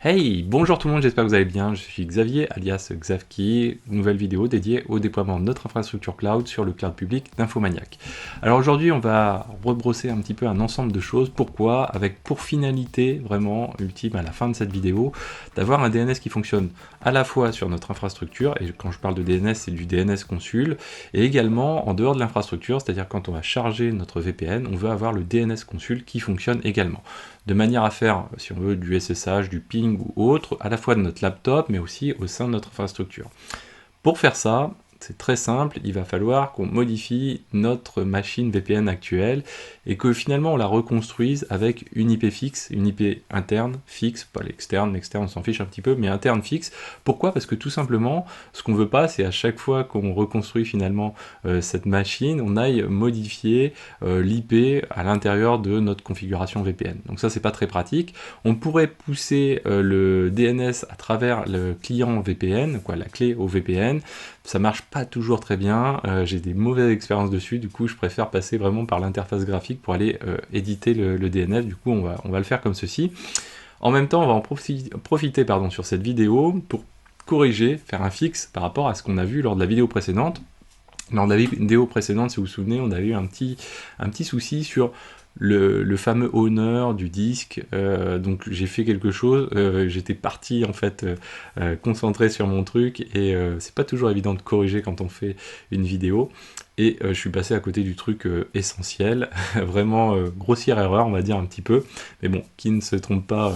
Hey, bonjour tout le monde, j'espère que vous allez bien, je suis Xavier, alias Xavki, nouvelle vidéo dédiée au déploiement de notre infrastructure cloud sur le cloud public d'Infomaniac. Alors aujourd'hui on va rebrosser un petit peu un ensemble de choses, pourquoi? Avec pour finalité vraiment ultime à la fin de cette vidéo, d'avoir un DNS qui fonctionne à la fois sur notre infrastructure, et quand je parle de DNS c'est du DNS consul, et également en dehors de l'infrastructure, c'est-à-dire quand on va charger notre VPN, on veut avoir le DNS consul qui fonctionne également. De manière à faire, si on veut, du SSH, du ping ou autre, à la fois de notre laptop, mais aussi au sein de notre infrastructure. Pour faire ça, c'est très simple, il va falloir qu'on modifie notre machine VPN actuelle et que finalement on la reconstruise avec une IP fixe, une IP interne fixe, pas l'externe, l'externe on s'en fiche un petit peu, mais interne fixe. Pourquoi? Parce que tout simplement, ce qu'on veut pas, c'est à chaque fois qu'on reconstruit finalement cette machine, on aille modifier l'IP à l'intérieur de notre configuration VPN. Donc ça c'est pas très pratique. On pourrait pousser le DNS à travers le client VPN, quoi, la clé au VPN. Ça marche pas toujours très bien, j'ai des mauvaises expériences dessus, du coup je préfère passer vraiment par l'interface graphique pour aller éditer le DNS, du coup on va le faire comme ceci. En même temps on va en profiter sur cette vidéo pour corriger, faire un fixe par rapport à ce qu'on a vu lors de la vidéo précédente. Lors de la vidéo précédente, si vous vous souvenez, on a eu un petit souci sur le fameux owner du disque, donc j'ai fait quelque chose, j'étais parti en fait concentré sur mon truc, et c'est pas toujours évident de corriger quand on fait une vidéo, et je suis passé à côté du truc essentiel, vraiment grossière erreur on va dire un petit peu, mais bon, qui ne se trompe pas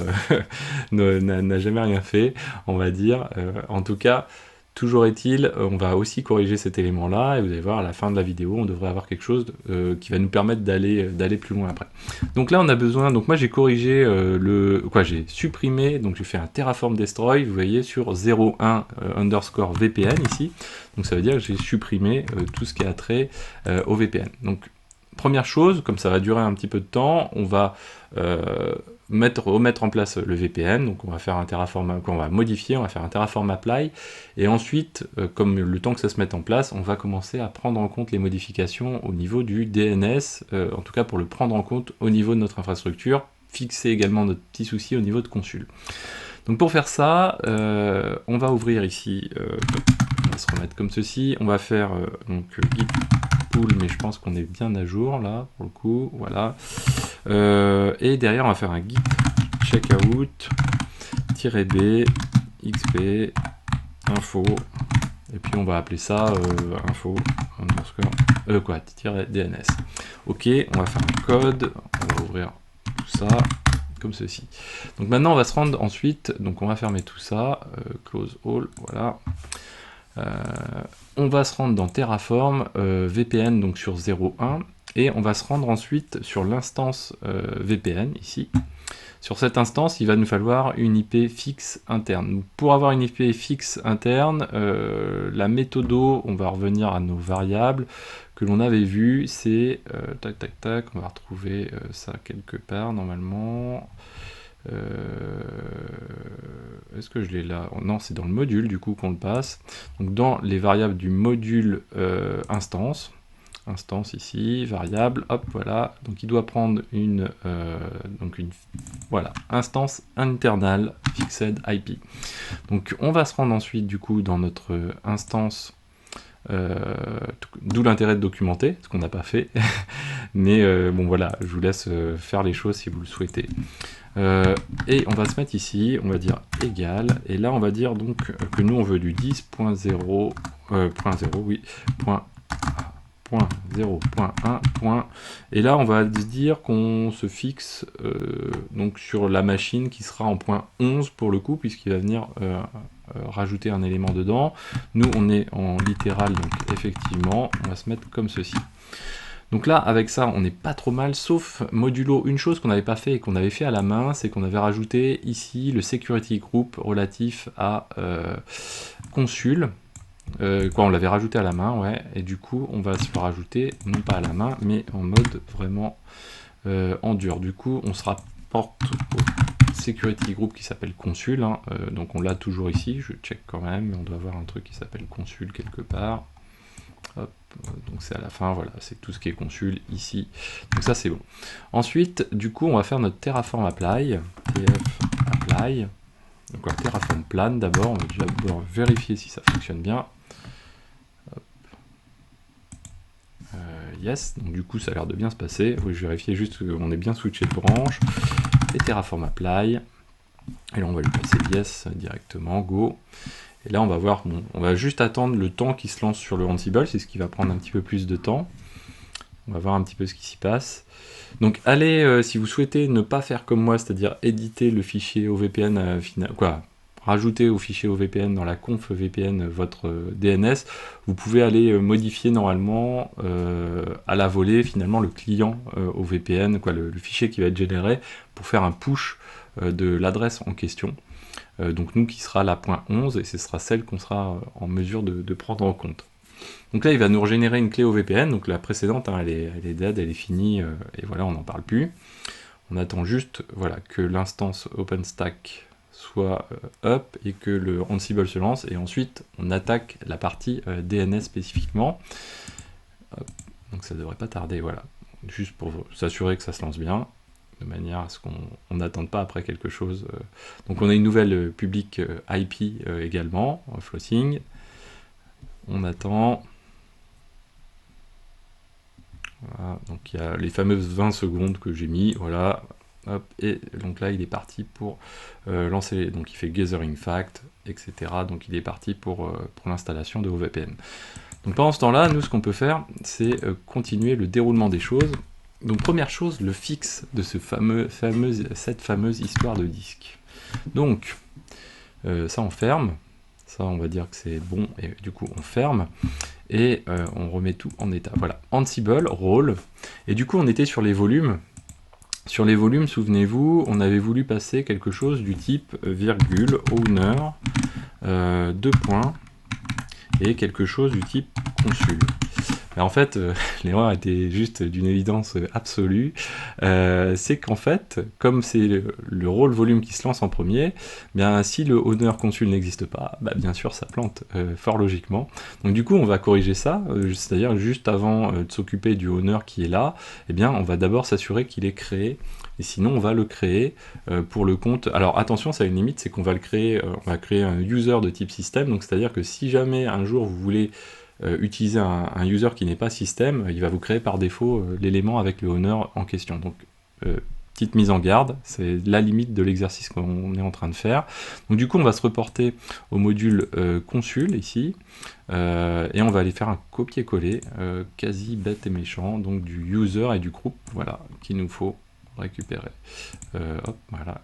n'a jamais rien fait, on va dire, en tout cas. Toujours est-il, on va aussi corriger cet élément-là, et vous allez voir, à la fin de la vidéo, on devrait avoir quelque chose qui va nous permettre d'aller plus loin après. Donc là, on a besoin, donc moi j'ai corrigé j'ai supprimé, donc j'ai fait un Terraform Destroy, vous voyez, sur 01 underscore VPN ici, donc ça veut dire que j'ai supprimé tout ce qui a trait au VPN. Donc, première chose, comme ça va durer un petit peu de temps, on va remettre en place le VPN, donc on va faire un Terraform, on va modifier, on va faire un Terraform Apply, et ensuite, comme le temps que ça se mette en place, on va commencer à prendre en compte les modifications au niveau du DNS, en tout cas pour le prendre en compte au niveau de notre infrastructure, fixer également notre petit souci au niveau de consul. Donc pour faire ça, on va ouvrir ici, on va se remettre comme ceci, on va faire git pull, mais je pense qu'on est bien à jour là, pour le coup, voilà. Et derrière on va faire un git checkout -b xp info, et puis on va appeler ça info -DNS. Ok, on va faire un code, on va ouvrir tout ça comme ceci. Donc maintenant on va se rendre ensuite, donc on va fermer tout ça, close all, voilà. On va se rendre dans Terraform, VPN donc sur 01, et on va se rendre ensuite sur l'instance VPN ici. Sur cette instance, il va nous falloir une IP fixe interne. Pour avoir une IP fixe interne, la méthodo, on va revenir à nos variables que l'on avait vues, c'est on va retrouver ça quelque part normalement. Est-ce que je l'ai là? Non, c'est dans le module du coup qu'on le passe. Donc dans les variables du module instance ici, variable, hop, voilà, donc il doit prendre une voilà, instance internal fixed IP. Donc on va se rendre ensuite du coup dans notre instance, d'où l'intérêt de documenter, ce qu'on n'a pas fait, mais bon voilà, je vous laisse faire les choses si vous le souhaitez. Et on va se mettre ici, on va dire égal, et là on va dire donc que nous on veut du 10.0, oui, .0.1. Et là on va dire qu'on se fixe donc sur la machine qui sera en point 11 pour le coup, puisqu'il va venir rajouter un élément dedans. Nous on est en littéral, donc effectivement on va se mettre comme ceci. Donc là, avec ça, on n'est pas trop mal, sauf modulo, une chose qu'on n'avait pas fait et qu'on avait fait à la main, c'est qu'on avait rajouté ici le security group relatif à consul. On l'avait rajouté à la main, ouais, et du coup, on va se le rajouter, non pas à la main, mais en mode vraiment en dur. Du coup, on se rapporte au security group qui s'appelle consul, hein, donc on l'a toujours ici, je check quand même, mais on doit avoir un truc qui s'appelle consul quelque part. Hop, donc c'est à la fin, voilà, c'est tout ce qui est consul ici, donc ça c'est bon. Ensuite, du coup, on va faire notre Terraform Apply, tf apply, Donc voilà, Terraform plane d'abord, on va d'abord vérifier si ça fonctionne bien. Yes, donc du coup ça a l'air de bien se passer. Je vais vérifier juste qu'on est bien switché de branche. Et Terraform apply. Et là on va lui passer yes directement, go. Et là on va voir, bon, on va juste attendre le temps qui se lance sur le Ansible, c'est ce qui va prendre un petit peu plus de temps. On va voir un petit peu ce qui s'y passe. Donc allez, si vous souhaitez ne pas faire comme moi, c'est-à-dire éditer le fichier OVPN, rajouter au fichier OVPN dans la conf VPN votre DNS, vous pouvez aller modifier normalement à la volée finalement le client OVPN, le fichier qui va être généré pour faire un push de l'adresse en question. Donc nous qui sera la .11 et ce sera celle qu'on sera en mesure de prendre en compte. Donc là, il va nous régénérer une clé OVPN, donc la précédente, hein, elle est dead, elle est finie, et voilà, on n'en parle plus. On attend juste voilà, que l'instance OpenStack soit up et que le Ansible se lance, et ensuite on attaque la partie DNS spécifiquement. Hop. Donc ça devrait pas tarder, voilà. Juste pour s'assurer que ça se lance bien, de manière à ce qu'on n'attende pas après quelque chose. Donc on a une nouvelle public IP également, floating. On attend. Voilà, donc il y a les fameuses 20 secondes que j'ai mis, voilà, hop, et donc là il est parti pour lancer, donc il fait gathering fact, etc. Donc il est parti pour l'installation de OVPN. Donc pendant ce temps-là, nous ce qu'on peut faire, c'est continuer le déroulement des choses. Donc première chose, le fixe de cette fameuse histoire de disque. Donc ça on ferme, ça on va dire que c'est bon, et du coup on ferme. Et on remet tout en état. Voilà, Ansible, rôle. Et du coup, on était sur les volumes. Sur les volumes, souvenez-vous, on avait voulu passer quelque chose du type virgule, owner, 2 points, et quelque chose du type consul. Mais en fait, l'erreur était juste d'une évidence absolue. C'est qu'en fait, comme c'est le rôle volume qui se lance en premier, bien si le owner consul n'existe pas, bah, bien sûr ça plante fort logiquement. Donc du coup on va corriger ça, c'est-à-dire juste avant de s'occuper du owner qui est là, eh bien on va d'abord s'assurer qu'il est créé. Et sinon on va le créer pour le compte. Alors attention, ça a une limite, c'est qu'on va le créer, on va créer un user de type système. Donc c'est-à-dire que si jamais un jour vous voulez utiliser un user qui n'est pas système, il va vous créer par défaut l'élément avec le owner en question. Donc petite mise en garde, c'est la limite de l'exercice qu'on est en train de faire. Donc du coup on va se reporter au module consul ici, et on va aller faire un copier-coller quasi bête et méchant, donc du user et du groupe, voilà, qu'il nous faut récupérer. Hop, voilà.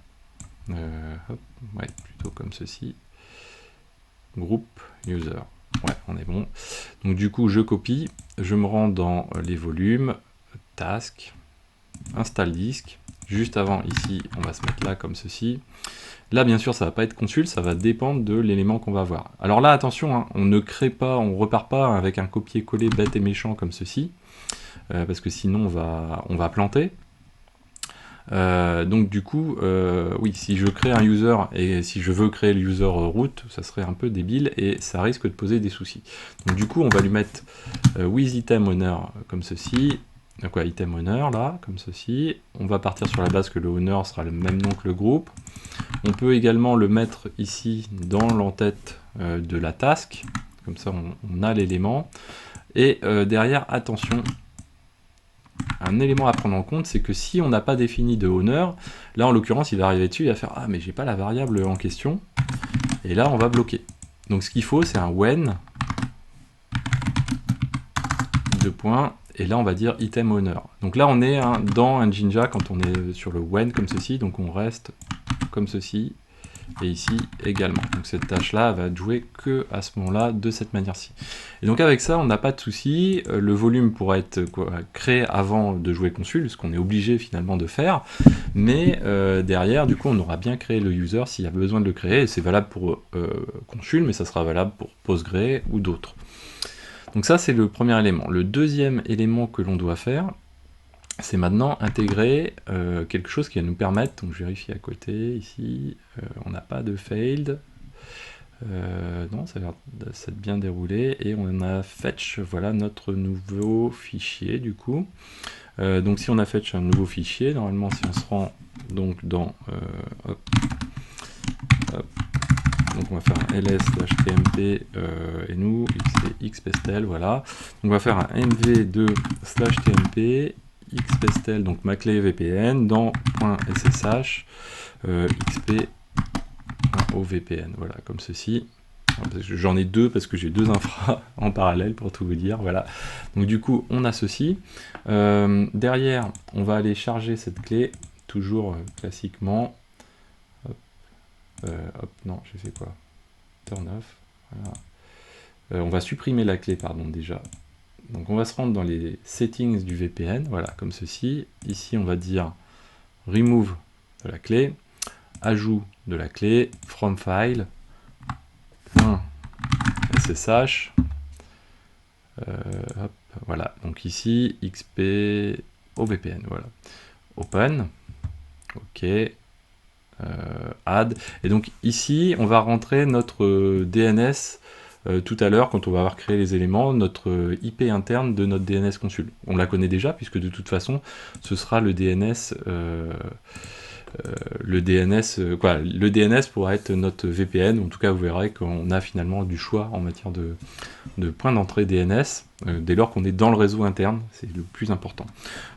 Hop, ouais, plutôt comme ceci. Groupe user. Ouais, on est bon. Donc du coup, je copie, je me rends dans les volumes, task, install disque. Juste avant, ici, on va se mettre là comme ceci. Là, bien sûr, ça va pas être consul, ça va dépendre de l'élément qu'on va voir. Alors là, attention, hein, on ne crée pas, on repart pas avec un copier-coller bête et méchant comme ceci, parce que sinon on va planter. Donc du coup, oui, si je crée un user et si je veux créer le user root, ça serait un peu débile et ça risque de poser des soucis. Donc du coup, on va lui mettre with item owner comme ceci, donc ouais, item owner là, comme ceci. On va partir sur la base que le owner sera le même nom que le groupe. On peut également le mettre ici dans l'entête de la task, comme ça on a l'élément. Et derrière, attention, un élément à prendre en compte, c'est que si on n'a pas défini de owner, là en l'occurrence il va arriver dessus, il va faire ah mais j'ai pas la variable en question, et là on va bloquer. Donc ce qu'il faut c'est un when, 2 points, et là on va dire item owner. Donc là on est dans un Jinja quand on est sur le when comme ceci, donc on reste comme ceci, et ici également. Donc cette tâche-là va jouer que à ce moment-là, de cette manière-ci. Et donc avec ça, on n'a pas de souci. Le volume pourra être créé avant de jouer consul, ce qu'on est obligé finalement de faire. Mais derrière, du coup, on aura bien créé le user s'il y a besoin de le créer. Et c'est valable pour consul, mais ça sera valable pour Postgre ou d'autres. Donc ça, c'est le premier élément. Le deuxième élément que l'on doit faire, c'est maintenant intégrer quelque chose qui va nous permettre, donc je vérifie à côté, ici, on n'a pas de failed, non, ça a l'air de s'être bien déroulé, et on a fetch, voilà notre nouveau fichier du coup. Donc si on a fetch un nouveau fichier, normalement si on se rend donc dans Hop. Donc on va faire un ls/tmp et nous c'est xpestel, voilà. Donc on va faire un mv2/tmp xpestel, donc ma clé VPN dans .ssh xp.ovpn, voilà, comme ceci. J'en ai deux parce que j'ai deux infras en parallèle pour tout vous dire, voilà. Donc du coup on a ceci. Derrière on va aller charger cette clé, toujours classiquement. Hop, non, j'ai fait quoi? Turn off, voilà. On va supprimer la clé, pardon, déjà. Donc on va se rendre dans les settings du VPN, voilà, comme ceci. Ici on va dire remove de la clé, ajout de la clé, from file, .ssh, hop, voilà, donc ici xp ovpn, voilà, open, ok, add, et donc ici on va rentrer notre DNS tout à l'heure quand on va avoir créé les éléments, notre IP interne de notre DNS consul. On la connaît déjà puisque de toute façon ce sera le DNS le DNS pourra être notre VPN. En tout cas vous verrez qu'on a finalement du choix en matière de point d'entrée DNS dès lors qu'on est dans le réseau interne, c'est le plus important.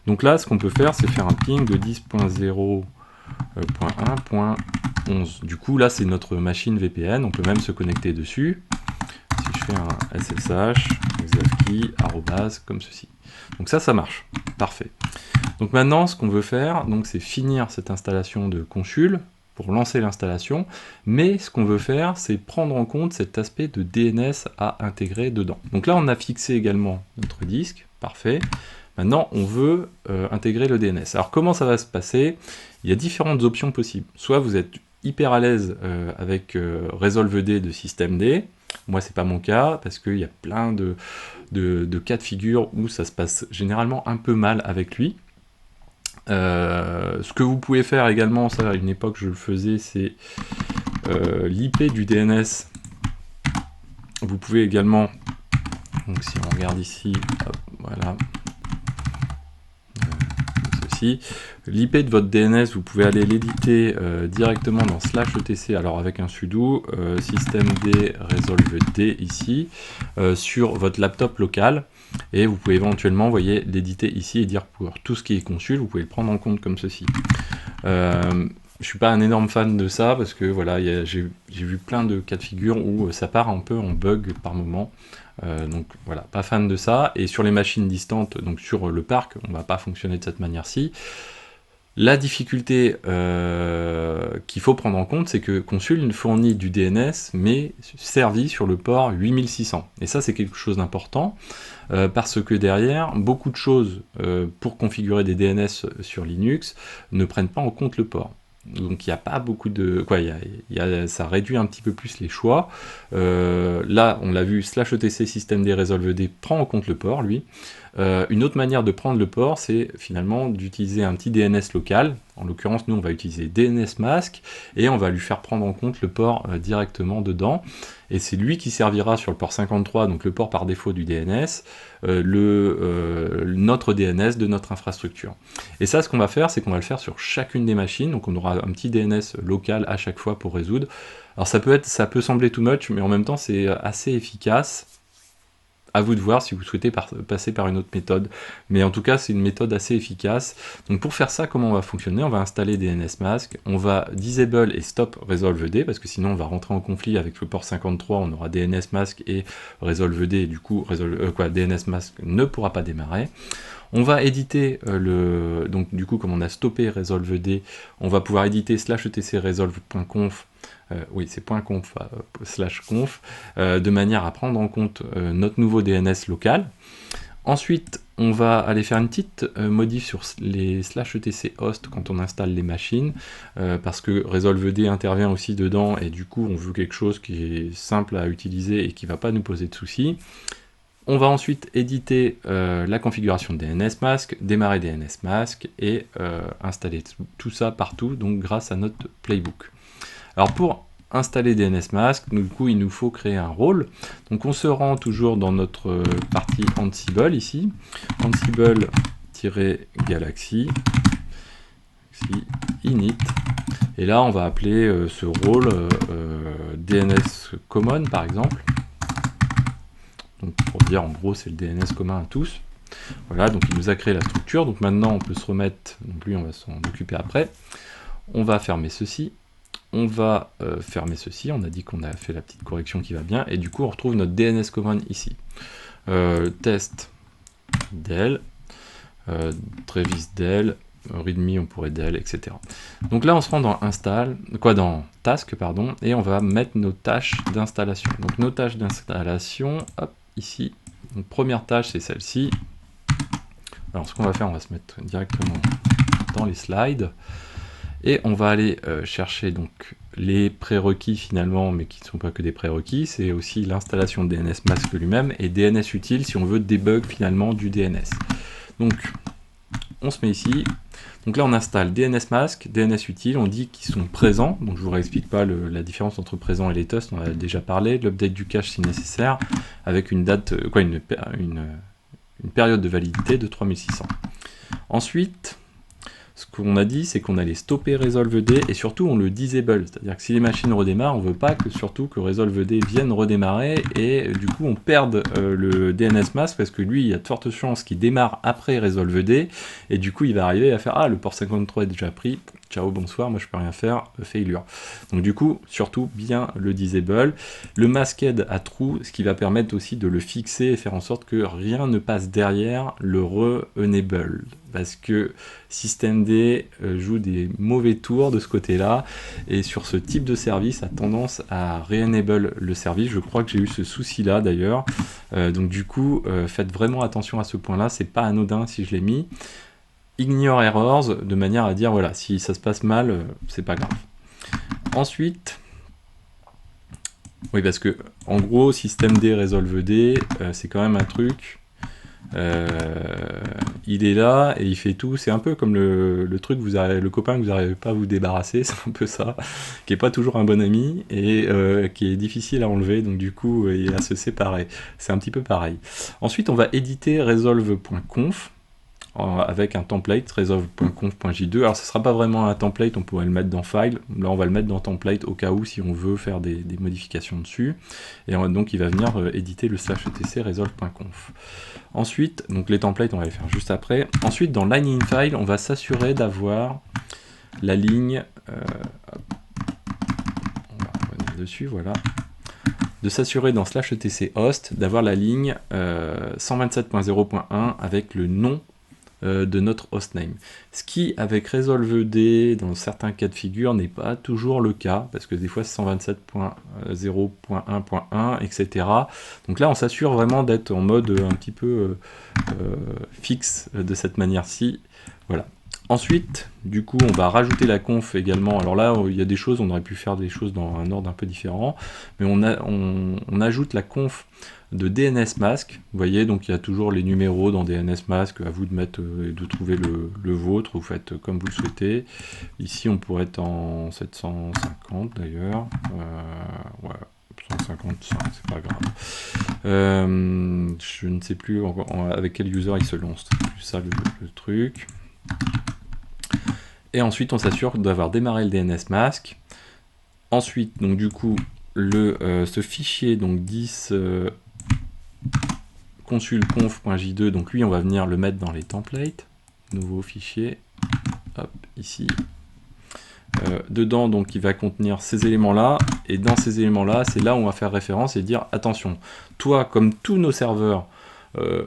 Donc là ce qu'on peut faire c'est faire un ping de 10.0.1.11. Du coup là c'est notre machine VPN, on peut même se connecter dessus. Si je fais un SSH, xavkey, comme ceci. Donc ça marche, parfait. Donc maintenant, ce qu'on veut faire, c'est finir cette installation de consul pour lancer l'installation, mais ce qu'on veut faire, c'est prendre en compte cet aspect de DNS à intégrer dedans. Donc là, on a fixé également notre disque, parfait. Maintenant, on veut intégrer le DNS. Alors comment ça va se passer? Il y a différentes options possibles. Soit vous êtes hyper à l'aise avec Resolved de systemd. Moi, c'est pas mon cas, parce qu'il y a plein de cas de figure où ça se passe généralement un peu mal avec lui. Ce que vous pouvez faire également, ça à une époque je le faisais, c'est l'IP du DNS. Vous pouvez également, donc si on regarde ici, hop, voilà, ceci, l'IP de votre DNS, vous pouvez aller l'éditer directement dans /etc, alors avec un sudo systemd resolved ici, sur votre laptop local. Et vous pouvez éventuellement, voyez, l'éditer ici et dire pour tout ce qui est consul, vous pouvez le prendre en compte comme ceci. Je suis pas un énorme fan de ça parce que voilà, j'ai vu plein de cas de figure où ça part un peu en bug par moment. Donc voilà, pas fan de ça. Et sur les machines distantes, donc sur le parc, on va pas fonctionner de cette manière-ci. La difficulté qu'il faut prendre en compte, c'est que Consul fournit du DNS, mais servi sur le port 8600. Et ça, c'est quelque chose d'important, parce que derrière, beaucoup de choses pour configurer des DNS sur Linux ne prennent pas en compte le port. Donc il n'y a pas beaucoup de... ça réduit un petit peu plus les choix. Là, on l'a vu, /etc systemd resolved prend en compte le port, lui. Une autre manière de prendre le port, c'est finalement d'utiliser un petit DNS local. En l'occurrence, nous, on va utiliser DNSMask, et on va lui faire prendre en compte le port directement dedans. Et c'est lui qui servira sur le port 53, donc le port par défaut du DNS, notre DNS de notre infrastructure. Et ça, ce qu'on va faire, c'est qu'on va le faire sur chacune des machines, donc on aura un petit DNS local à chaque fois pour résoudre. Alors ça peut sembler too much, mais en même temps, c'est assez efficace. À vous de voir si vous souhaitez passer par une autre méthode. Mais en tout cas, c'est une méthode assez efficace. Donc pour faire ça, comment on va fonctionner? On va installer DNSMask, on va disable et stop resolved, parce que sinon on va rentrer en conflit avec le port 53, on aura DNSMask et resolved, et du coup DNSMask ne pourra pas démarrer. On va éditer donc du coup, comme on a stoppé resolved, on va pouvoir éditer /etc resolve.conf. Oui, c'est .conf /conf, de manière à prendre en compte notre nouveau DNS local. Ensuite, on va aller faire une petite modif sur les /etc host quand on installe les machines, parce que resolved intervient aussi dedans, et du coup, on veut quelque chose qui est simple à utiliser et qui ne va pas nous poser de soucis. On va ensuite éditer la configuration de DNSMask, démarrer DNSMask et installer tout ça partout, donc grâce à notre playbook. Alors pour installer DNSMask, du coup il nous faut créer un rôle. Donc on se rend toujours dans notre partie Ansible ici, Ansible-galaxy init, Et là, on va appeler ce rôle DNS Common, par exemple. Donc, pour dire, en gros, c'est le DNS commun à tous. Voilà, donc il nous a créé la structure. Donc maintenant, on peut se remettre, donc lui, on va s'en occuper après. On va fermer ceci. On va fermer ceci. On a dit qu'on a fait la petite correction qui va bien. Et du coup, on retrouve notre DNS Common ici. Test del, Travis del, readme on pourrait del, etc. Donc là on se rend dans install, dans task pardon, et on va mettre nos tâches d'installation. Donc nos tâches d'installation, hop, ici. Donc première tâche c'est celle-ci. Alors ce qu'on va faire, on va se mettre directement dans les slides. Et on va aller chercher donc les prérequis finalement, mais qui ne sont pas que des prérequis, c'est aussi l'installation de DNS Mask lui-même et DNS utile si on veut debug finalement du DNS. Donc on se met ici, donc là on installe DNS Mask, DNS utile, on dit qu'ils sont présents, donc je ne vous réexplique pas la différence entre présent et les tests, on en a déjà parlé, l'update du cache si nécessaire, avec une date, une période de validité de 3600. Ensuite, ce qu'on a dit, c'est qu'on allait stopper resolved et surtout on le disable, c'est-à-dire que si les machines redémarrent, on ne veut pas que surtout que resolved vienne redémarrer et du coup on perde le DNS mask parce que lui il y a de fortes chances qu'il démarre après resolved et du coup il va arriver à faire ah le port 53 est déjà pris, ciao bonsoir, moi je peux rien faire, failure. Donc du coup surtout bien le disable, le masked à true, ce qui va permettre aussi de le fixer et faire en sorte que rien ne passe derrière le re-enable. Parce que systemd joue des mauvais tours de ce côté-là, et sur ce type de service a tendance à re-enable le service. Je crois que j'ai eu ce souci-là d'ailleurs. Donc du coup, faites vraiment attention à ce point-là, c'est pas anodin si je l'ai mis. Ignore errors, de manière à dire, voilà, si ça se passe mal, c'est pas grave. Ensuite, oui, parce que, en gros, systemd resolved, c'est quand même un truc... il est là et il fait tout, c'est un peu comme le truc, le copain que vous n'arrivez pas à vous débarrasser, c'est un peu ça, qui est pas toujours un bon ami et qui est difficile à enlever, donc du coup et à se séparer, c'est un petit peu pareil. Ensuite on va éditer resolve.conf avec un template resolve.conf.j2. Alors ce sera pas vraiment un template, on pourrait le mettre dans file, là on va le mettre dans template au cas où si on veut faire des modifications dessus, et donc il va venir éditer le /etc resolve.conf. Ensuite, donc les templates on va les faire juste après. Ensuite dans line in file on va s'assurer d'avoir la ligne, on va revenir dessus, voilà, de s'assurer dans /etc host d'avoir la ligne 127.0.1 avec le nom de notre hostname. Ce qui, avec resolved, dans certains cas de figure, n'est pas toujours le cas, parce que des fois c'est 127.0.1.1, etc. Donc là, on s'assure vraiment d'être en mode un petit peu fixe de cette manière-ci. Voilà. Ensuite, du coup, on va rajouter la conf également. Alors là, il y a des choses, on aurait pu faire des choses dans un ordre un peu différent, mais on ajoute la conf de DNS Mask. Vous voyez, donc il y a toujours les numéros dans DNS Mask, à vous de mettre et de trouver le vôtre, vous faites comme vous le souhaitez. Ici, on pourrait être en 750 d'ailleurs. Ouais. 155, c'est pas grave. Je ne sais plus avec quel user il se lance, c'est plus ça le truc. Et ensuite, on s'assure d'avoir démarré le DNS Mask. Ensuite, donc du coup, ce fichier, donc 10 consul.conf.j2, donc lui, on va venir le mettre dans les templates. Nouveau fichier, hop, ici. Dedans, donc, il va contenir ces éléments-là, et dans ces éléments-là, c'est là où on va faire référence et dire, attention, toi, comme tous nos serveurs,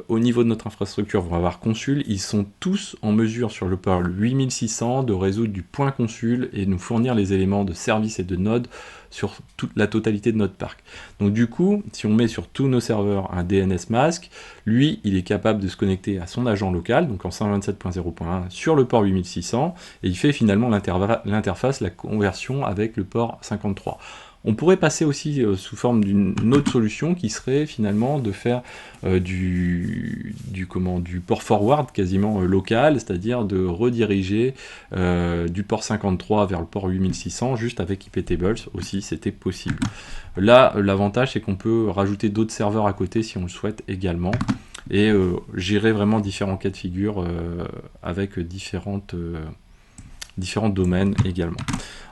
au niveau de notre infrastructure, vont avoir consul, ils sont tous en mesure sur le port 8600 de résoudre du point consul et nous fournir les éléments de service et de node sur toute la totalité de notre parc. Donc du coup, si on met sur tous nos serveurs un DNS Mask, lui, il est capable de se connecter à son agent local, donc en 127.0.1 sur le port 8600, et il fait finalement l'interface, la conversion avec le port 53. On pourrait passer aussi sous forme d'une autre solution qui serait finalement de faire du port forward quasiment local, c'est-à-dire de rediriger du port 53 vers le port 8600 juste avec iptables aussi, c'était possible. Là, l'avantage c'est qu'on peut rajouter d'autres serveurs à côté si on le souhaite également et gérer vraiment différents cas de figure avec différentes différents domaines également.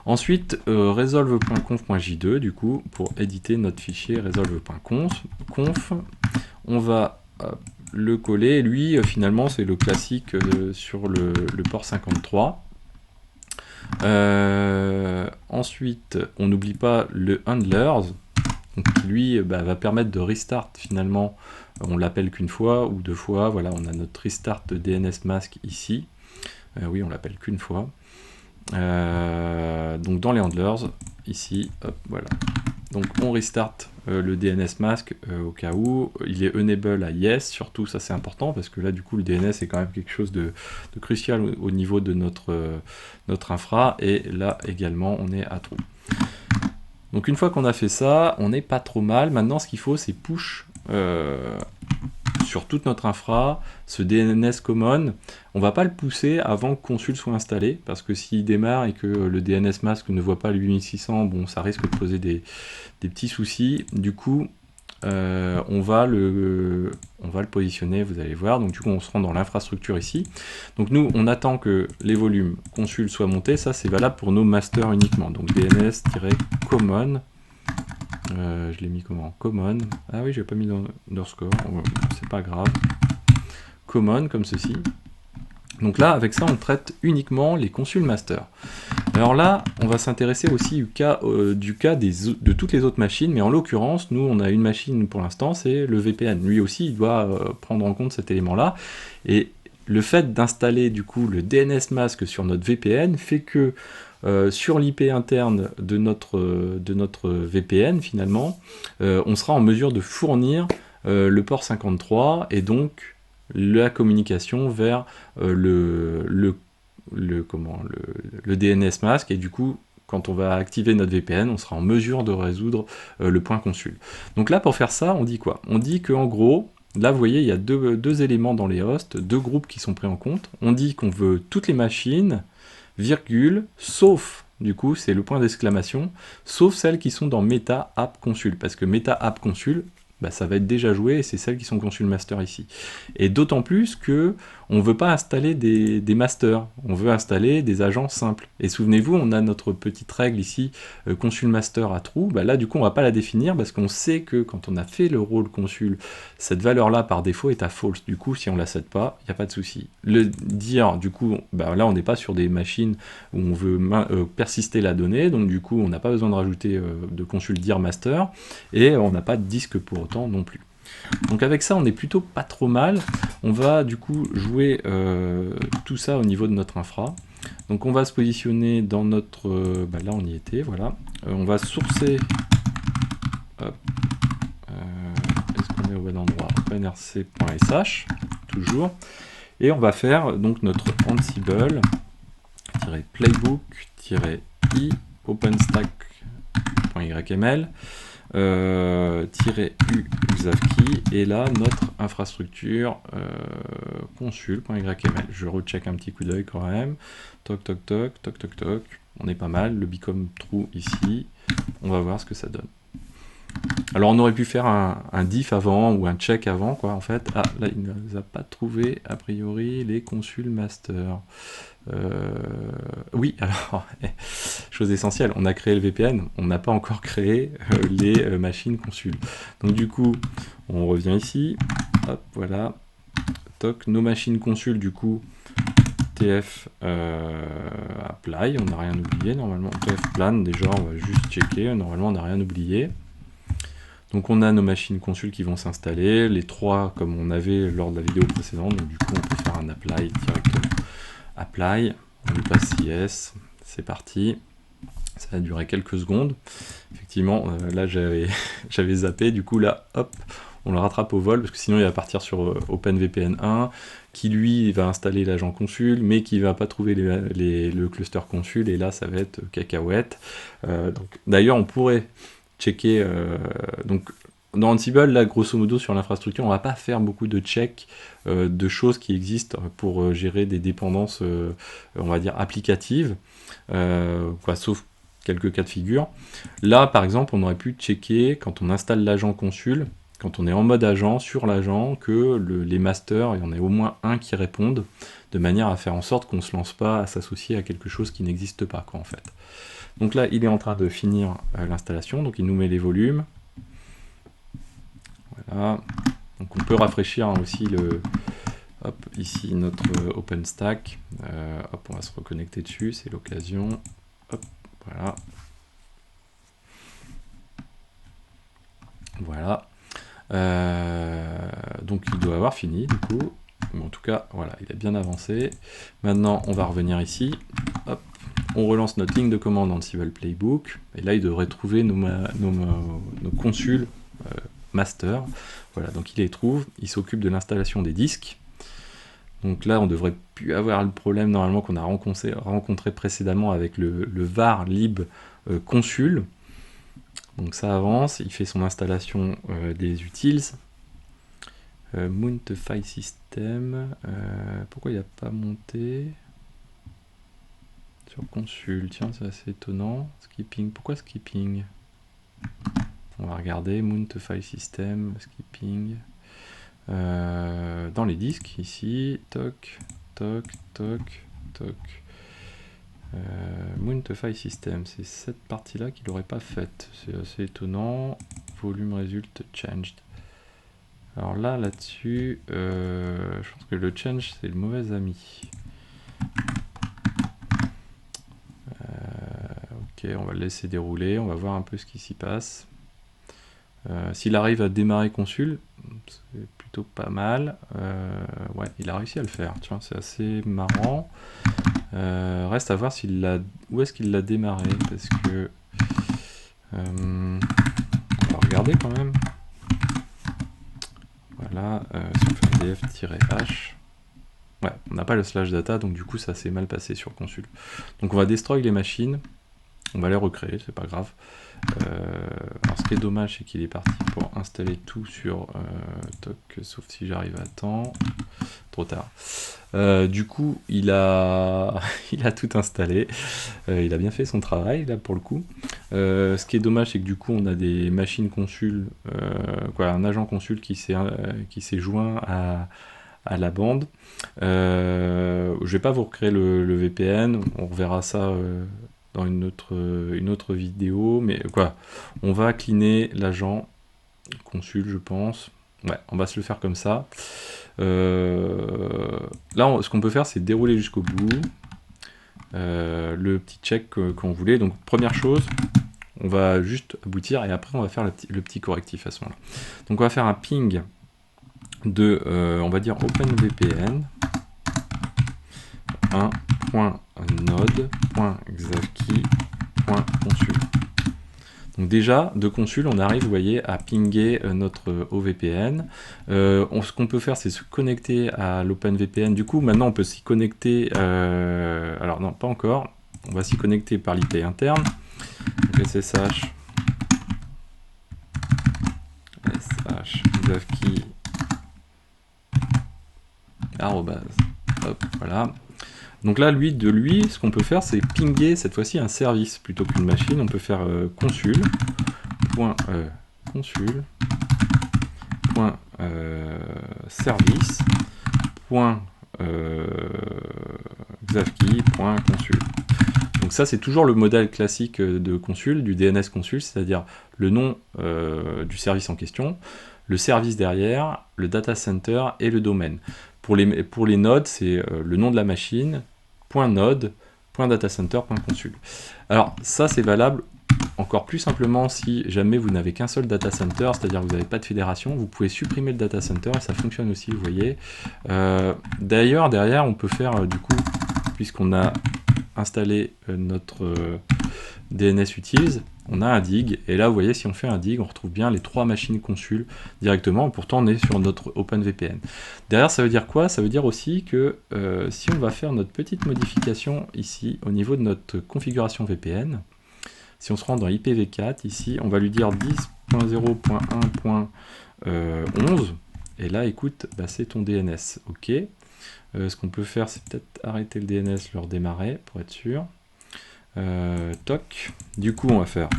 Ensuite, resolve.conf.j2, du coup, pour éditer notre fichier resolve.conf, on va le coller. Lui, finalement, c'est le classique sur le port 53. Ensuite, on n'oublie pas le handlers, donc, qui lui va permettre de restart finalement, on l'appelle qu'une fois ou 2 fois, voilà, on a notre restart DNS mask ici, oui, on l'appelle qu'une fois. Donc dans les handlers, ici, hop, voilà. Donc on restart le DNS mask au cas où, il est enable à yes, surtout ça c'est important, parce que là du coup le DNS est quand même quelque chose de crucial au niveau de notre infra, et là également on est à true. Donc une fois qu'on a fait ça, on n'est pas trop mal. Maintenant ce qu'il faut c'est push sur toute notre infra, ce DNS common, on va pas le pousser avant que Consul soit installé, parce que s'il démarre et que le DNS mask ne voit pas le 8600, bon, ça risque de poser des petits soucis. Du coup, on va le positionner, vous allez voir. Donc du coup, on se rend dans l'infrastructure ici. Donc nous, on attend que les volumes Consul soient montés. Ça, c'est valable pour nos masters uniquement. Donc DNS-common. Je l'ai mis comment? Common. Ah oui, j'ai pas mis d'underscore. C'est pas grave. Common, comme ceci. Donc là, avec ça, on traite uniquement les consul master. Alors là, on va s'intéresser aussi du cas de toutes les autres machines, mais en l'occurrence, nous, on a une machine pour l'instant, c'est le VPN. Lui aussi, il doit prendre en compte cet élément-là. Et le fait d'installer du coup le DNS mask sur notre VPN fait que sur l'IP interne de notre VPN, finalement, on sera en mesure de fournir le port 53 et donc la communication vers le DNS mask, et du coup, quand on va activer notre VPN, on sera en mesure de résoudre le point consul. Donc là, pour faire ça, on dit quoi? On dit qu'en gros, là, vous voyez, il y a deux éléments dans les hosts, 2 groupes qui sont pris en compte. On dit qu'on veut toutes les machines, virgule, sauf, du coup, c'est le point d'exclamation, sauf celles qui sont dans Meta App Consul, parce que Meta App Consul, ça va être déjà joué, et c'est celles qui sont consul master ici. Et d'autant plus que on ne veut pas installer des masters, on veut installer des agents simples. Et souvenez-vous, on a notre petite règle ici, consul master à true, là du coup on ne va pas la définir, parce qu'on sait que quand on a fait le rôle consul, cette valeur-là par défaut est à false. Du coup, si on ne la set pas, il n'y a pas de souci. Le dire, du coup, là on n'est pas sur des machines où on veut persister la donnée, donc du coup on n'a pas besoin de rajouter de consul dir master, et on n'a pas de disque pour autant non plus. Donc avec ça, on est plutôt pas trop mal. On va du coup jouer tout ça au niveau de notre infra. Donc on va se positionner dans notre... là on y était, voilà. On va sourcer... Est-ce qu'on est au bon endroit? openrc.sh, toujours. Et on va faire donc notre ansible-playbook-i openstack.yml -u xavkey, et là notre infrastructure consul.yml. Je recheck un petit coup d'œil quand même. Toc toc toc toc toc toc, on est pas mal. Le become true ici, on va voir ce que ça donne. Alors on aurait pu faire un diff avant ou un check avant, quoi, en fait. Ah, là il ne nous a pas trouvé a priori les consul master. Oui, alors, chose essentielle, on a créé le VPN, on n'a pas encore créé les machines consul. Donc du coup, on revient ici, hop, voilà, toc, nos machines consul, du coup, tf apply, on n'a rien oublié normalement, tf plan, déjà on va juste checker, normalement on n'a rien oublié. Donc on a nos machines consul qui vont s'installer, les 3 comme on avait lors de la vidéo précédente, donc du coup on peut faire un apply directement. Apply, on lui passe yes, c'est parti. Ça va durer quelques secondes. Effectivement, là j'avais zappé, du coup là, hop, on le rattrape au vol, parce que sinon il va partir sur OpenVPN 1, qui lui va installer l'agent consul, mais qui va pas trouver le cluster consul, et là ça va être cacahuète. D'ailleurs on pourrait checker, donc dans Ansible, là, grosso modo, sur l'infrastructure, on va pas faire beaucoup de checks de choses qui existent pour gérer des dépendances, on va dire, applicatives, sauf quelques cas de figure. Là, par exemple, on aurait pu checker, quand on installe l'agent consul, quand on est en mode agent, sur l'agent, que les masters, il y en ait au moins un qui réponde, de manière à faire en sorte qu'on ne se lance pas à s'associer à quelque chose qui n'existe pas, quoi, en fait. Donc là, il est en train de finir l'installation, donc il nous met les volumes. Voilà. Donc on peut rafraîchir aussi hop, ici notre OpenStack. Hop, on va se reconnecter dessus, c'est l'occasion. Hop, voilà. Voilà. Donc il doit avoir fini du coup. En tout cas, voilà, il a bien avancé. Maintenant, on va revenir ici. Hop, on relance notre ligne de commande dans le Civil Playbook. Et là, il devrait trouver nos consuls master. Voilà, donc il les trouve. Il s'occupe de l'installation des disques. Donc là, on devrait plus avoir le problème normalement qu'on a rencontré précédemment avec le var lib consul. Donc ça avance, il fait son installation des utils. Mount file system. Pourquoi il n'a pas monté sur consul? Tiens, c'est assez étonnant. Skipping, pourquoi skipping? On va regarder. Mount file system, skipping. Dans les disques, ici. Toc, toc, toc, toc. Mount file system, c'est cette partie-là qu'il n'aurait pas faite. C'est assez étonnant. Volume result changed. Alors là, là-dessus, je pense que le change, c'est le mauvais ami. Ok, on va le laisser dérouler, on va voir un peu ce qui s'y passe. S'il arrive à démarrer consul, c'est plutôt pas mal. Ouais, il a réussi à le faire, tiens, c'est assez marrant. Reste à voir où est-ce qu'il l'a démarré, parce que... on va regarder quand même. Voilà, si on fait df-h, ouais, on n'a pas le slash data, donc du coup ça s'est mal passé sur consul. Donc on va destroy les machines, on va les recréer, c'est pas grave. Alors ce qui est dommage, c'est qu'il est parti pour installer tout sur toc, sauf si j'arrive à temps. Trop tard. Du coup, il a tout installé. Il a bien fait son travail, là, pour le coup. Ce qui est dommage, c'est que du coup, on a des machines consul, un agent consul qui s'est joint à la bande. Je vais pas vous recréer le VPN, on reverra ça dans une autre vidéo, mais on va cleaner l'agent consul, je pense. Ouais, on va se le faire comme ça. Là, ce qu'on peut faire, c'est dérouler jusqu'au bout le petit check qu'on voulait. Donc, première chose, on va juste aboutir et après, on va faire le petit correctif à ce moment-là. Donc, on va faire un ping de, on va dire, OpenVPN 1.node.xavkey.consul. Donc déjà, de consul, on arrive, vous voyez, à pinguer notre OVPN. Ce qu'on peut faire, c'est se connecter à l'OpenVPN. Du coup, maintenant, on peut s'y connecter... alors non, pas encore. On va s'y connecter par l'IP interne. Donc SSH xavkey arrobase. Hop, voilà. Donc là, de lui, ce qu'on peut faire, c'est pinguer cette fois-ci un service plutôt qu'une machine. On peut faire consul. Service xavkey.consul. Donc ça, c'est toujours le modèle classique de consul, du DNS consul, c'est-à-dire le nom du service en question, le service derrière, le data center et le domaine. Pour les nodes, c'est le nom de la machine, .node, .datacenter, .consul. Alors ça, c'est valable encore plus simplement si jamais vous n'avez qu'un seul data center, c'est-à-dire que vous n'avez pas de fédération, vous pouvez supprimer le data center et ça fonctionne aussi, vous voyez. D'ailleurs, derrière, on peut faire, du coup, puisqu'on a installé notre DNS utils, on a un dig, et là, vous voyez, si on fait un dig, on retrouve bien les 3 machines consul directement, et pourtant, on est sur notre OpenVPN. Derrière, ça veut dire quoi? Ça veut dire aussi que si on va faire notre petite modification ici, au niveau de notre configuration VPN, si on se rend dans IPv4, ici, on va lui dire 10.0.1.11, et là, écoute, bah, c'est ton DNS, ok. Ce qu'on peut faire, c'est peut-être arrêter le DNS, le redémarrer, pour être sûr. Toc. Du coup, on va faire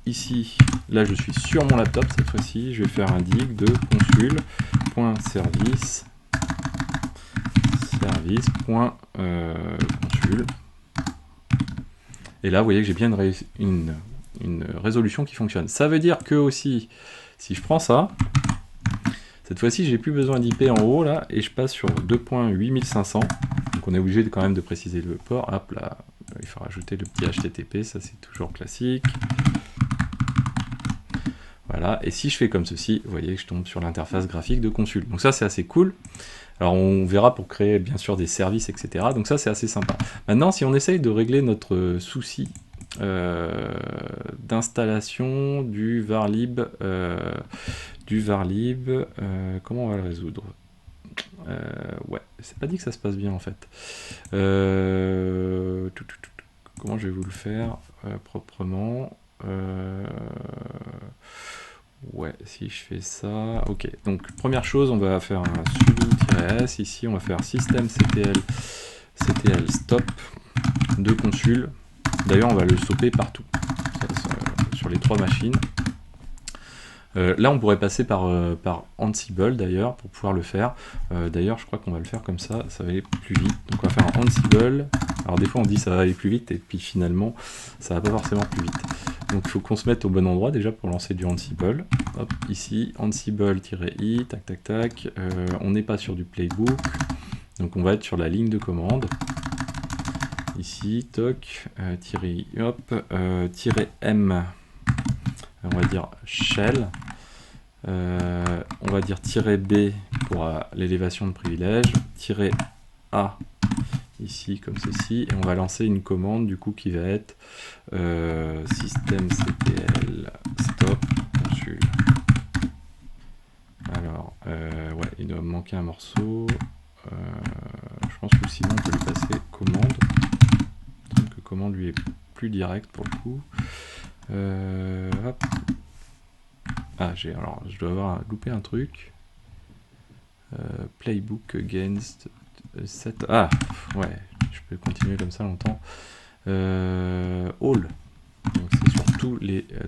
ici, là je suis sur mon laptop cette fois-ci, je vais faire un dig de consul.service.consul. Et là, vous voyez que j'ai bien une résolution qui fonctionne. Ça veut dire que aussi, si je prends ça, cette fois-ci, j'ai plus besoin d'IP en haut, là, et je passe sur 2.8500. Donc on est obligé quand même de préciser le port. Hop, là, il faut rajouter le petit HTTP, ça c'est toujours classique. Voilà, et si je fais comme ceci, vous voyez que je tombe sur l'interface graphique de Consul. Donc ça, c'est assez cool. Alors on verra pour créer bien sûr des services, etc. Donc ça, c'est assez sympa. Maintenant, si on essaye de régler notre souci d'installation du varlib, comment on va le résoudre? Ouais, c'est pas dit que ça se passe bien en fait. Comment je vais vous le faire proprement? Ouais, si je fais ça, ok. Donc première chose, on va faire un sudo-s. Ici, on va faire systemctl stop de consul. D'ailleurs, on va le stopper partout, sur les 3 machines. Là, on pourrait passer par Ansible d'ailleurs pour pouvoir le faire. D'ailleurs, je crois qu'on va le faire comme ça va aller plus vite. Donc, on va faire un Ansible. Alors, des fois, on dit ça va aller plus vite, et puis finalement, ça va pas forcément plus vite. Donc, il faut qu'on se mette au bon endroit déjà pour lancer du Ansible. Hop, ici, Ansible-i, tac, tac, tac. On n'est pas sur du playbook, donc on va être sur la ligne de commande. Ici, toc, -m, on va dire shell. On va dire -b pour l'élévation de privilège, -a ici comme ceci, et on va lancer une commande du coup qui va être systemctl stop consul. Alors, ouais, il doit me manquer un morceau. Je pense que sinon on peut lui passer commande. Donc que commande lui est plus direct pour le coup. Hop. Ah, alors, je dois avoir loupé un truc. Playbook against set. Ah, ouais, je peux continuer comme ça longtemps. All. Donc c'est sur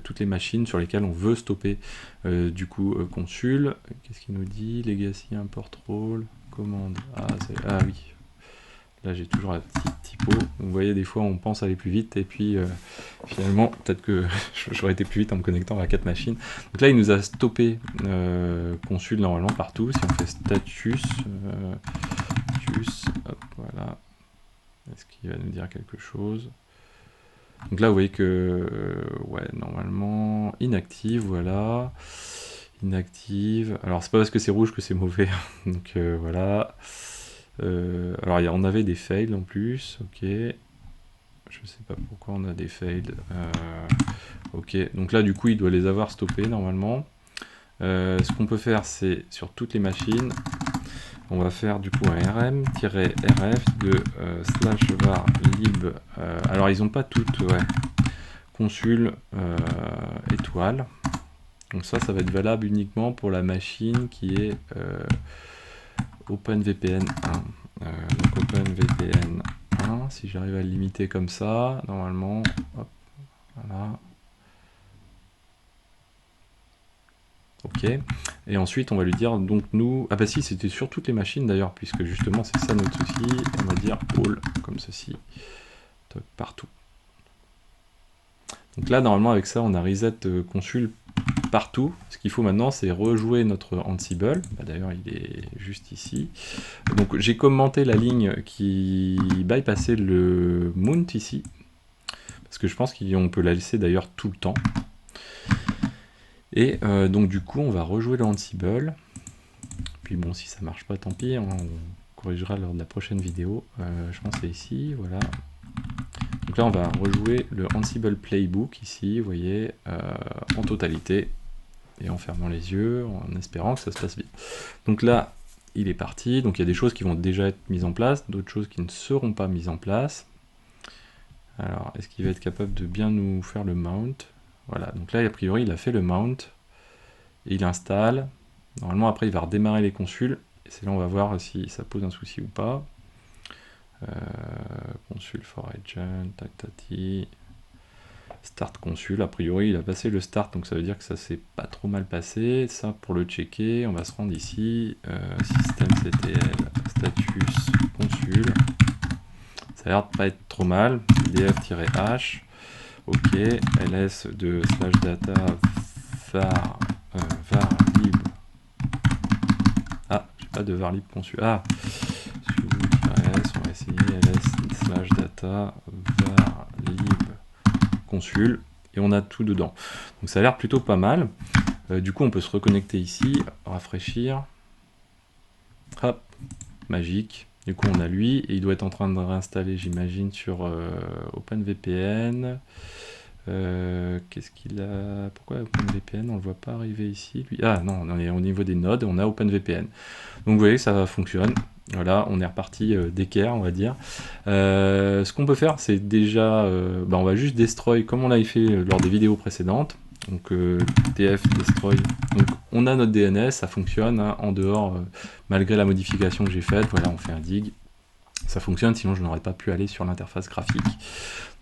toutes les machines sur lesquelles on veut stopper du coup consul. Qu'est-ce qu'il nous dit? Legacy import role commande. Ah oui. Là j'ai toujours la petite typo. Vous voyez, des fois on pense aller plus vite et puis finalement peut-être que j'aurais été plus vite en me connectant à 4 machines. Donc là il nous a stoppé consul normalement partout. Si on fait status, hop, voilà. Est-ce qu'il va nous dire quelque chose? Donc là vous voyez que ouais, normalement inactive, voilà. Inactive. Alors c'est pas parce que c'est rouge que c'est mauvais. Donc voilà. Alors on avait des fails en plus, ok. Je sais pas pourquoi on a des fails. Ok, donc là du coup il doit les avoir stoppés normalement. Ce qu'on peut faire, c'est sur toutes les machines, on va faire du coup un rm-rf de /var lib. Alors ils ont pas toutes, ouais. Consul étoile. Donc ça va être valable uniquement pour la machine qui est OpenVPN 1. Donc OpenVPN 1, si j'arrive à le limiter comme ça, normalement, hop, voilà. Ok, et ensuite on va lui dire, donc nous, ah bah si, c'était sur toutes les machines d'ailleurs, puisque justement c'est ça notre souci, on va dire all, comme ceci, toc, partout. Donc là, normalement avec ça, on a reset consul partout. Ce qu'il faut maintenant, c'est rejouer notre Ansible. Bah, d'ailleurs, il est juste ici. Donc j'ai commenté la ligne qui bypassait le mount ici, parce que je pense qu'on peut la laisser d'ailleurs tout le temps. Et donc du coup, on va rejouer le Ansible. Puis bon, si ça marche pas, tant pis, on corrigera lors de la prochaine vidéo. Je pense que c'est ici, voilà. Donc là, on va rejouer le Ansible Playbook ici, vous voyez, en totalité, et en fermant les yeux, en espérant que ça se passe bien. Donc là, il est parti, donc il y a des choses qui vont déjà être mises en place, d'autres choses qui ne seront pas mises en place. Alors, est-ce qu'il va être capable de bien nous faire le mount? Voilà, donc là, a priori, il a fait le mount, et il installe. Normalement, après, il va redémarrer les consuls, et c'est là on va voir si ça pose un souci ou pas. Consul for agent, tac tati. Start consul, a priori il a passé le start, donc ça veut dire que ça s'est pas trop mal passé. Ça, pour le checker, on va se rendre ici, systemctl, status consul. Ça a l'air de pas être trop mal. df-h, ok, ls de /data var, lib. Ah, j'ai pas de var lib consul. Ah, sudo-s, on va essayer ls/data var lib consul, et on a tout dedans. Donc ça a l'air plutôt pas mal. Du coup, on peut se reconnecter ici, rafraîchir. Hop, magique. Du coup, on a lui, et il doit être en train de réinstaller, j'imagine, sur OpenVPN. Qu'est-ce qu'il a? Pourquoi OpenVPN? On le voit pas arriver ici, lui. Ah non, on est au niveau des nodes, on a OpenVPN. Donc vous voyez, ça fonctionne. Voilà, on est reparti d'équerre, on va dire. Ce qu'on peut faire, c'est déjà, on va juste destroy, comme on l'avait fait lors des vidéos précédentes. Donc df destroy. Donc on a notre DNS, ça fonctionne hein, en dehors, malgré la modification que j'ai faite. Voilà, on fait un dig. Ça fonctionne, sinon je n'aurais pas pu aller sur l'interface graphique.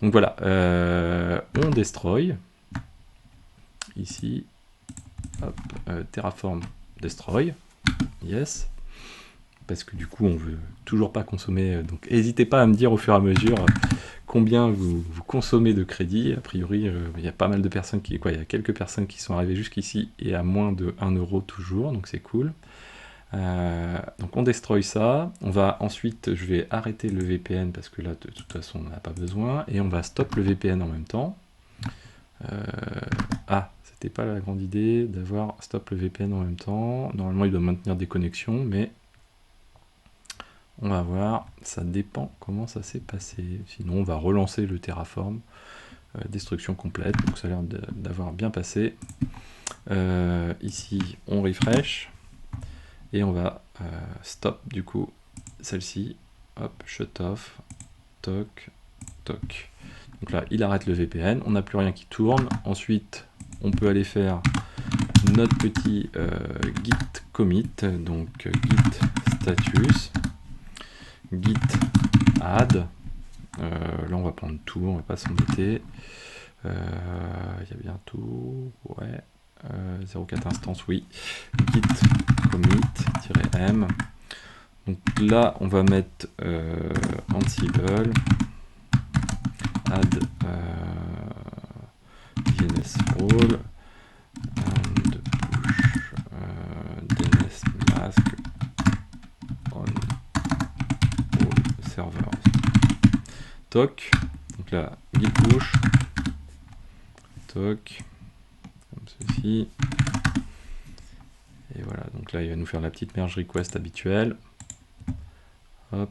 Donc voilà, on destroy. Ici, hop, Terraform destroy. Yes. Parce que du coup on veut toujours pas consommer, donc n'hésitez pas à me dire au fur et à mesure combien vous consommez de crédit. A priori il y a pas mal de personnes il y a quelques personnes qui sont arrivées jusqu'ici et à moins de 1 euro toujours, donc c'est cool. Donc on destroy ça, on va ensuite, je vais arrêter le VPN parce que là de toute façon on n'a pas besoin, et on va stop le VPN en même temps. Ah, c'était pas la grande idée d'avoir stop le VPN en même temps, normalement il doit maintenir des connexions, mais on va voir, ça dépend comment ça s'est passé. Sinon, on va relancer le Terraform. Destruction complète, donc ça a l'air d'avoir bien passé. Ici, on refresh. Et on va stop, du coup, celle-ci. Hop, shut off. Toc, toc. Donc là, il arrête le VPN. On n'a plus rien qui tourne. Ensuite, on peut aller faire notre petit git commit. Donc, git status. Git add, là on va prendre tout, on va pas s'embêter. Il y a bien tout, ouais, 04 instance, oui. Git commit-m. Donc là on va mettre Ansible, add DNS role, and push DNS mask on serveurs. Toc, donc là, git push, toc, comme ceci. Et voilà, donc là, il va nous faire la petite merge request habituelle. Hop.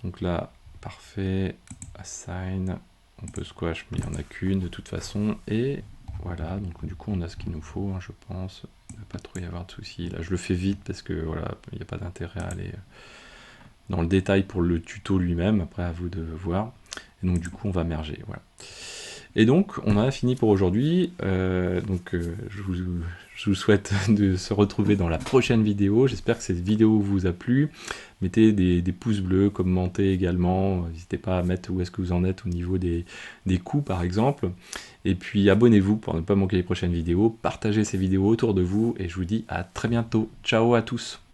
Donc là, parfait, assign, on peut squash, mais il n'y en a qu'une de toute façon. Et voilà, donc du coup, on a ce qu'il nous faut, hein, je pense. Il ne va pas trop y avoir de soucis. Là, je le fais vite parce que voilà, il n'y a pas d'intérêt à aller dans le détail pour le tuto lui-même, après à vous de voir. Et donc du coup on va merger, voilà. Et donc on a fini pour aujourd'hui, je vous souhaite de se retrouver dans la prochaine vidéo. J'espère que cette vidéo vous a plu. Mettez des pouces bleus, commentez également, n'hésitez pas à mettre où est-ce que vous en êtes au niveau des coûts par exemple. Et puis abonnez-vous pour ne pas manquer les prochaines vidéos, partagez ces vidéos autour de vous, et je vous dis à très bientôt. Ciao à tous.